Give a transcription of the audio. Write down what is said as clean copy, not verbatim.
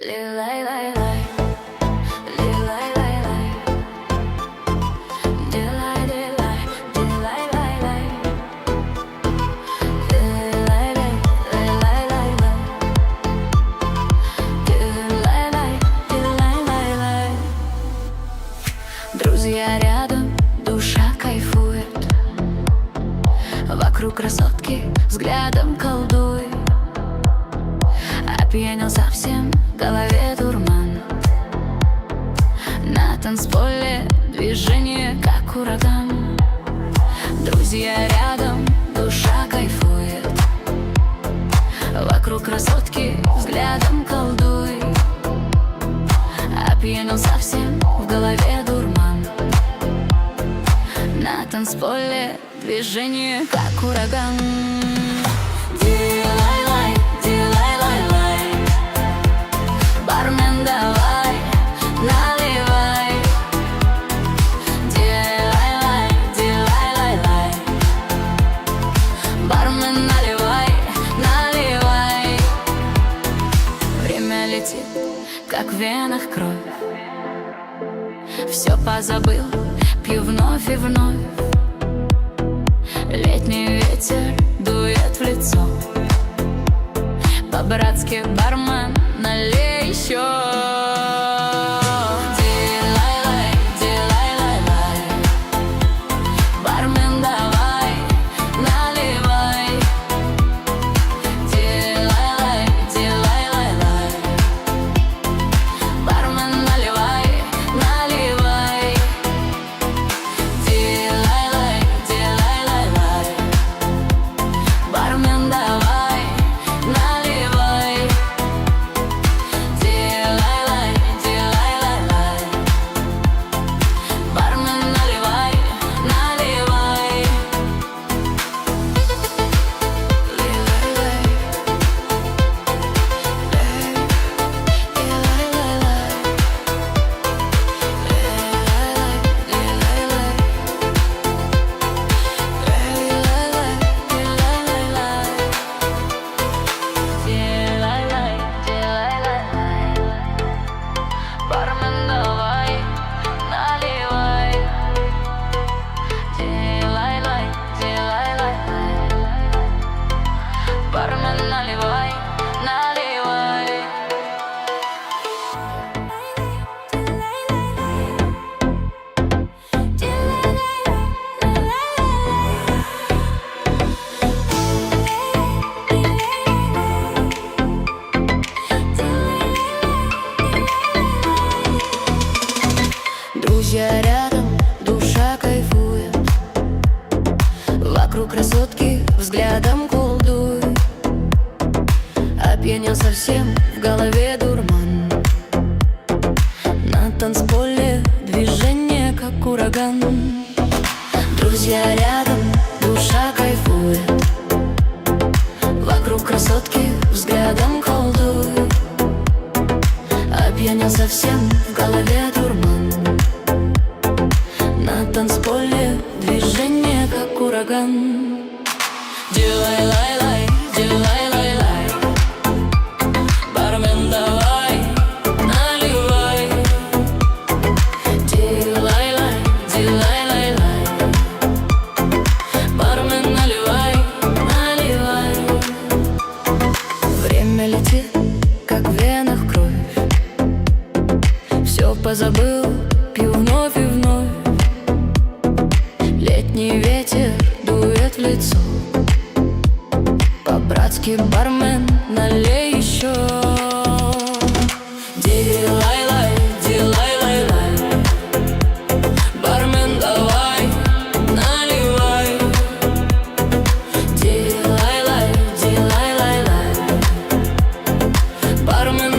Лилай-лай-лай, лилай-лай-лай, дилай-дилай, дилай-лай-лай, лилай-лай, лилай-лай-лай, дилай-лай, дилай-лай-лай. Друзья рядом, душа кайфует, вокруг красотки взглядом колдуй. Опьянел совсем, в голове дурман. На танцполе движение, как ураган. Друзья рядом, душа кайфует, вокруг красотки взглядом колдуй. Опьянел совсем, в голове дурман. На танцполе движение, как ураган. Дилай-лай, дилай-лай-лай, бармен, давай, наливай. Дилай-лай, дилай-лай-лай, бармен, наливай, наливай. Время летит, как в венах кровь. Все позабыл, пью вновь и вновь. Летний ветер дует в лицо. По-братски, бармен, налей еще. Дилай-лай, дилай-лай-лай, бармен, давай, наливай. Дилай-лай, дилай-лай-лай, бармен, наливай, наливай. Дилай-лай, дилай-лай-лай, бармен, давай, наливай. Дилай-лай, дилай-лай-лай, бармен, наливай, наливай. Лилай-лай, бармен, давай, наливай. Дилай-лай, дилай-лай-лай, бармен, наливай, наливай. Друзья рядом, душа кайфует, вокруг красотки взглядом колдуй. Опьянел совсем, в голове дурман. На танцполе движение, как ураган. Друзья рядом, душа кайфует, вокруг красотки взглядом колдуй. Опьянел совсем, в голове дурман. На танцполе движение, как ураган. Дилай-лай-лай, дилай-лай-лай, бармен, давай, наливай. Дилай-лай, дилай-лай-лай, бармен, наливай, наливай. Время летит, как в венах кровь. Все позабыл, пью вновь и вновь. Летний ветер дует в лицо. По-братски, бармен, налей еще. Дилай-лай, дилай-лай-лай, бармен, давай, наливай. Дилай-лай, дилай-лай-лай, бармен,